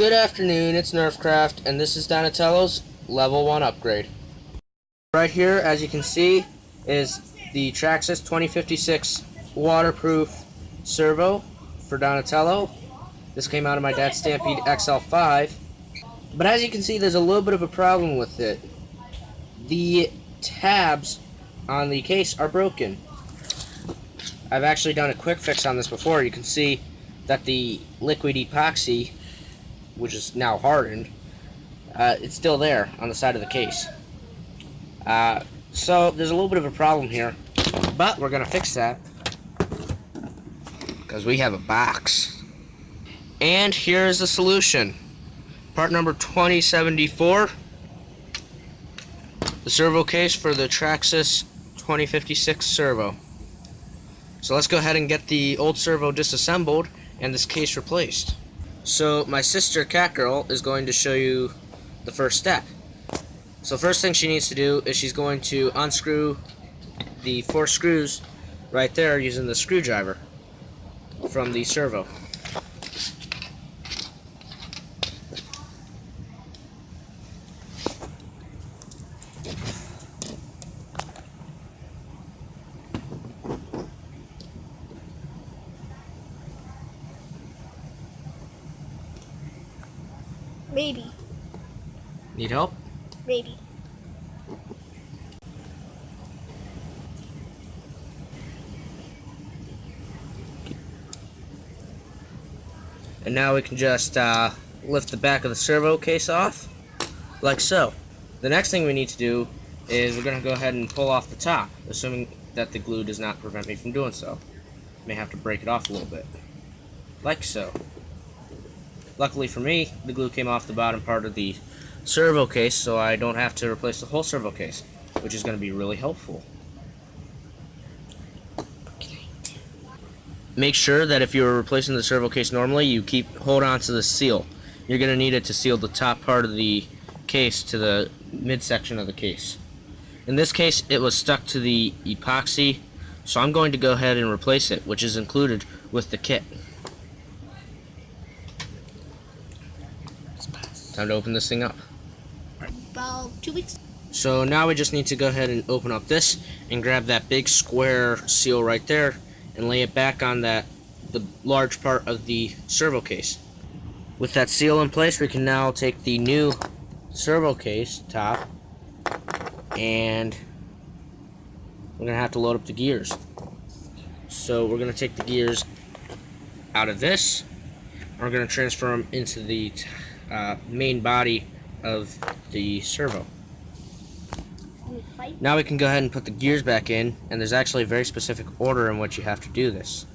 Good afternoon, it's Nerfcraft, and this is Donatello's Level 1 upgrade. Right here, as you can see, is the Traxxas 2056 waterproof servo for Donatello. This came out of my dad's Stampede XL5. But as you can see, there's a little bit of a problem with it. The tabs on the case are broken. I've actually done a quick fix on this before. You can see that the liquid epoxy, which is now hardened, it's still there on the side of the case. So there's a little bit of a problem here, but we're gonna fix that because we have a box. And here's the solution. Part number 2074, the servo case for the Traxxas 2056 servo. So let's go ahead and get the old servo disassembled and this case replaced. So my sister Catgirl is going to show you the first step. So first thing she needs to do is she's going to unscrew the 4 screws right there using the screwdriver from the servo. Maybe. Need help? Maybe. And now we can just lift the back of the servo case off, like so. The next thing we need to do is we're going to go ahead and pull off the top, assuming that the glue does not prevent me from doing so. May have to break it off a little bit, like so. Luckily for me, the glue came off the bottom part of the servo case, so I don't have to replace the whole servo case, which is going to be really helpful. Make sure that if you're replacing the servo case normally, you hold on to the seal. You're going to need it to seal the top part of the case to the midsection of the case. In this case, it was stuck to the epoxy, so I'm going to go ahead and replace it, which is included with the kit. Time to open this thing up. About 2 weeks. So now we just need to go ahead and open up this and grab that big square seal right there and lay it back on the large part of the servo case. With that seal in place, we can now take the new servo case top and we're going to have to load up the gears. So we're going to take the gears out of this and we're going to transfer them into the main body of the servo. Now we can go ahead and put the gears back in, and there's actually a very specific order in which you have to do this,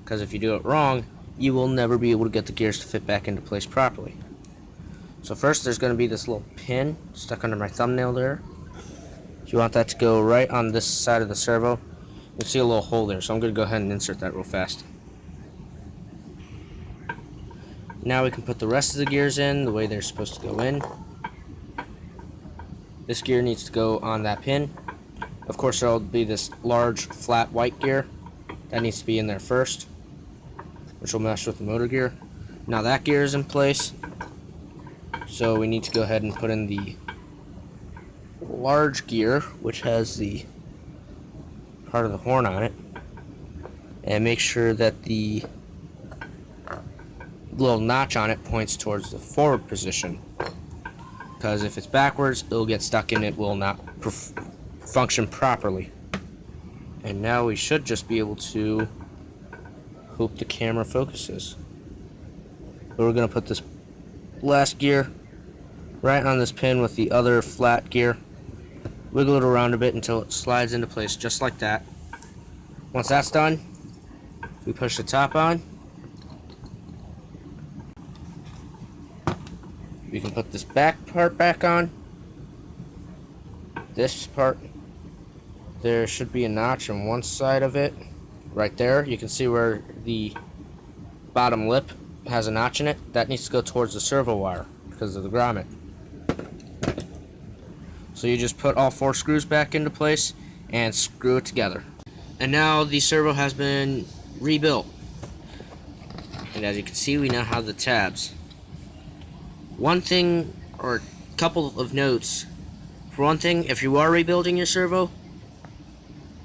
because if you do it wrong, you will never be able to get the gears to fit back into place properly. So first there's going to be this little pin stuck under my thumbnail there. You want that to go right on this side of the servo. You'll see a little hole there, so I'm going to go ahead and insert that real fast. Now we can put the rest of the gears in the way they're supposed to go in. This gear needs to go on that pin. Of course, there will be this large flat white gear that needs to be in there first, which will mesh with the motor gear. Now that gear is in place, so we need to go ahead and put in the large gear, which has the part of the horn on it, and make sure that the little notch on it points towards the forward position, because if it's backwards, it'll get stuck and it will not function properly. And now we should just be able to hope the camera focuses. But we're going to put this last gear right on this pin with the other flat gear, wiggle it around a bit until it slides into place just like that. Once that's done, we push the top on. We can put this back part back on. This part, there should be a notch on one side of it. Right there, you can see where the bottom lip has a notch in it. That needs to go towards the servo wire because of the grommet. So you just put all 4 screws back into place and screw it together. And now the servo has been rebuilt. And as you can see, we now have the tabs. One thing, or a couple of notes. For one thing, if you are rebuilding your servo,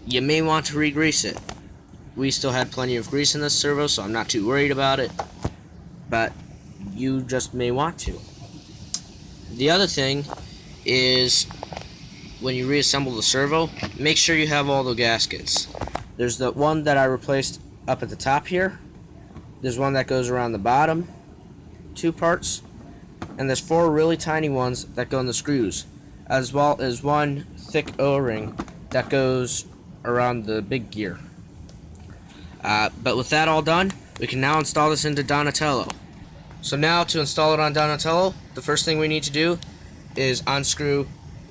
you may want to re-grease it. We still had plenty of grease in this servo, so I'm not too worried about it, but you just may want to. The other thing is, when you reassemble the servo, make sure you have all the gaskets. There's the one that I replaced up at the top here. There's one that goes around the bottom, 2 parts, and there's 4 really tiny ones that go in the screws, as well as one thick O-ring that goes around the big gear. But with that all done, we can now install this into Donatello. So now to install it on Donatello, the first thing we need to do is unscrew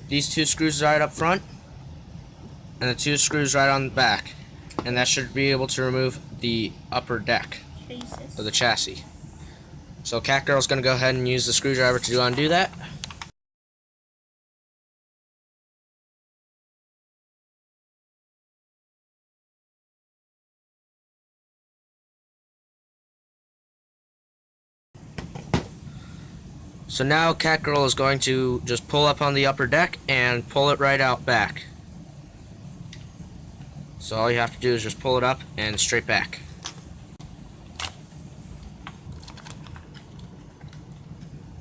these 2 screws right up front and the 2 screws right on the back, and that should be able to remove the upper deck of the chassis. So Cat Girl's going to go ahead and use the screwdriver to undo that. So now Cat Girl is going to just pull up on the upper deck and pull it right out back. So all you have to do is just pull it up and straight back.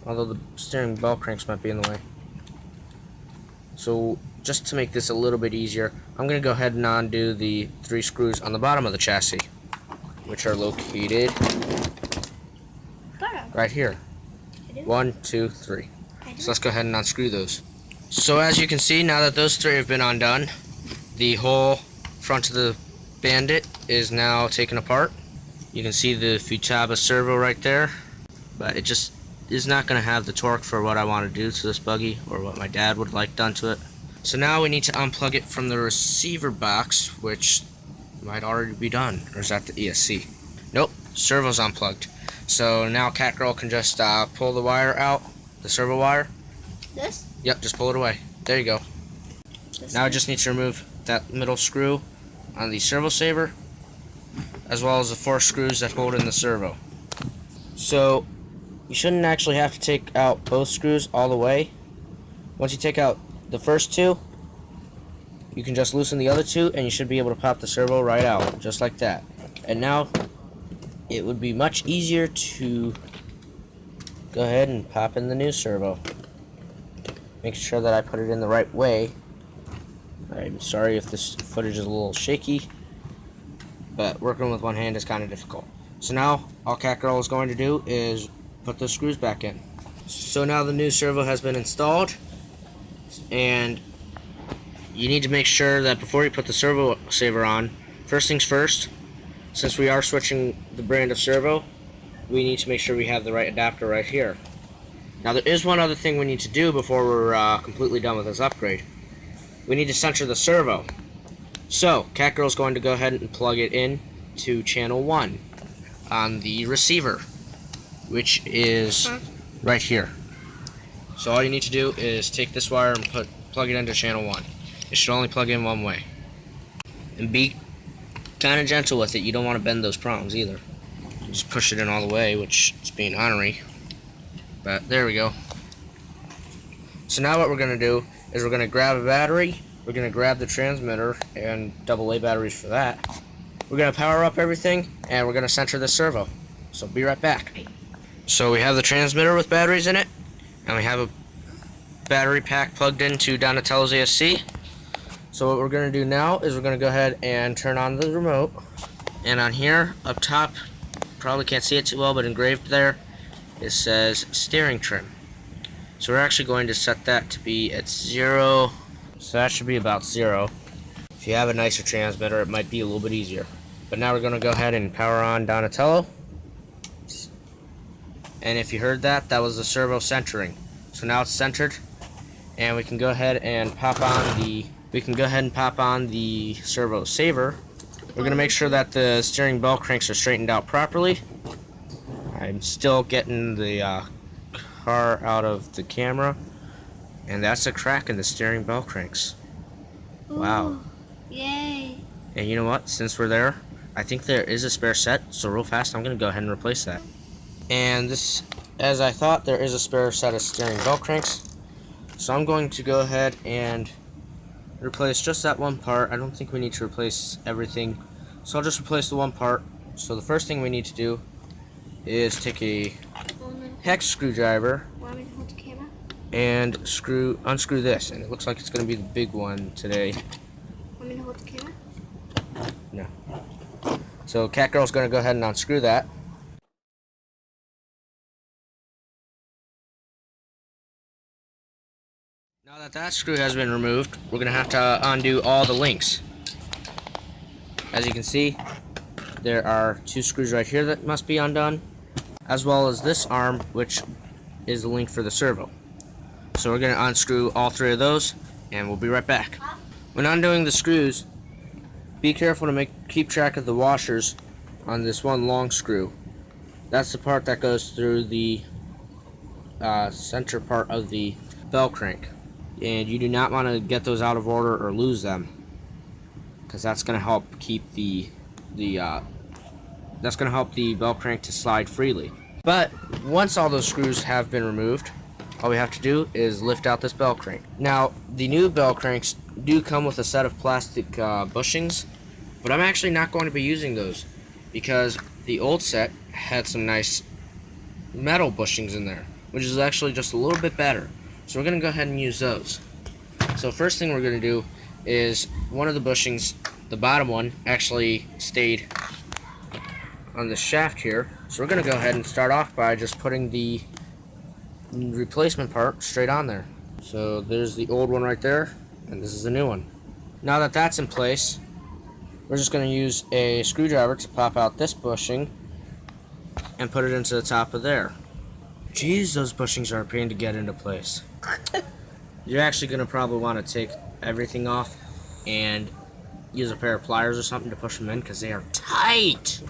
Although the steering bell cranks might be in the way. So just to make this a little bit easier, I'm going to go ahead and undo the 3 screws on the bottom of the chassis, which are located right here. 1, 2, 3. So let's go ahead and unscrew those. So as you can see, now that those 3 have been undone, the whole front of the Bandit is now taken apart. You can see the Futaba servo right there, but it just is not going to have the torque for what I want to do to this buggy, or what my dad would like done to it. So now we need to unplug it from the receiver box, which might already be done. Or is that the ESC? Nope, servo's unplugged. So now Cat Girl can just pull the wire out, the servo wire. This? Yep, just pull it away. There you go. Now I just need to remove that middle screw on the servo saver, as well as the 4 screws that hold in the servo. So you shouldn't actually have to take out both screws all the way. Once you take out the first 2, you can just loosen the other 2 and you should be able to pop the servo right out, just like that. And now it would be much easier to go ahead and pop in the new servo. Make sure that I put it in the right way. I'm sorry if this footage is a little shaky, but working with one hand is kind of difficult. So now all Cat Girl is going to do is put the screws back in. So now the new servo has been installed, and you need to make sure that before you put the servo saver on, first things first, since we are switching the brand of servo, we need to make sure we have the right adapter right here. Now there is one other thing we need to do before we're completely done with this upgrade. We need to center the servo. So Cat Girl's going to go ahead and plug it in to channel 1 on the receiver, which is right here. So all you need to do is take this wire and plug it into channel 1. It should only plug in one way. And be kind of gentle with it. You don't want to bend those prongs either. You just push it in all the way, which is being ornery. But there we go. So now what we're going to do is we're going to grab a battery. We're going to grab the transmitter and AA batteries for that. We're going to power up everything and we're going to center the servo. So be right back. So we have the transmitter with batteries in it, and we have a battery pack plugged into Donatello's ASC. So what we're going to do now is we're going to go ahead and turn on the remote. And on here, up top, probably can't see it too well, but engraved there, it says steering trim. So we're actually going to set that to be at 0. So that should be about 0. If you have a nicer transmitter, it might be a little bit easier. But now we're going to go ahead and power on Donatello. And if you heard that, that was the servo centering. So now it's centered, and we can go ahead and pop on the servo saver. We're going to make sure that the steering bell cranks are straightened out properly. I'm still getting the car out of the camera, and that's a crack in the steering bell cranks. Wow. Ooh, yay. And you know what? Since we're there, I think there is a spare set, so real fast I'm going to go ahead and replace that. And this as I thought, there is a spare set of steering bell cranks. So I'm going to go ahead and replace just that one part. I don't think we need to replace everything, so I'll just replace the one part. So the first thing we need to do is take a hex screwdriver Want me to hold the camera? and unscrew this, and it looks like it's going to be the big one today. Want me to hold the camera? No. So Catgirl's going to go ahead and unscrew that. Now that that screw has been removed, we're going to have to undo all the links. As you can see, there are 2 screws right here that must be undone, as well as this arm, which is the link for the servo. So we're going to unscrew all 3 of those, and we'll be right back. When undoing the screws, be careful to keep track of the washers on this one long screw. That's the part that goes through the center part of the bell crank. And you do not want to get those out of order or lose them, because that's going to help keep that's going to help the bell crank to slide freely. But once all those screws have been removed, all we have to do is lift out this bell crank. Now, the new bell cranks do come with a set of plastic bushings, but I'm actually not going to be using those because the old set had some nice metal bushings in there, which is actually just a little bit better. So we're going to go ahead and use those. So first thing we're going to do is one of the bushings, the bottom one, actually stayed on the shaft here. So we're going to go ahead and start off by just putting the replacement part straight on there. So there's the old one right there, and this is the new one. Now that that's in place, we're just going to use a screwdriver to pop out this bushing and put it into the top of there. Jeez, those bushings are a pain to get into place. You're actually going to probably want to take everything off and use a pair of pliers or something to push them in, because they are tight.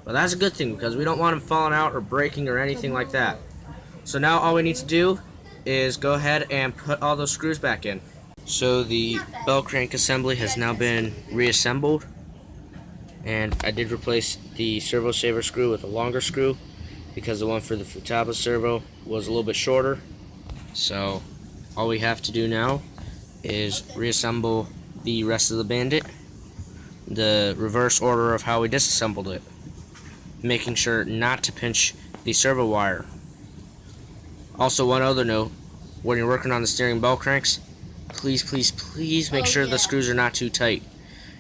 But that's a good thing, because we don't want them falling out or breaking or anything like that. So now all we need to do is go ahead and put all those screws back in. So the bell crank assembly has now been reassembled, and I did replace the servo saver screw with a longer screw because the one for the Futaba servo was a little bit shorter. So all we have to do now is reassemble the rest of the bandit, the reverse order of how we disassembled it, making sure not to pinch the servo wire. Also, one other note, when you're working on the steering bell cranks, please make sure the screws are not too tight.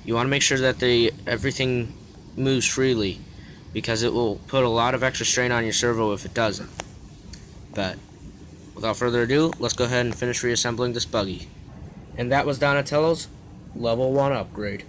You want to make sure that everything moves freely, because it will put a lot of extra strain on your servo if it doesn't. But without further ado, let's go ahead and finish reassembling this buggy. And that was Donatello's level 1 upgrade.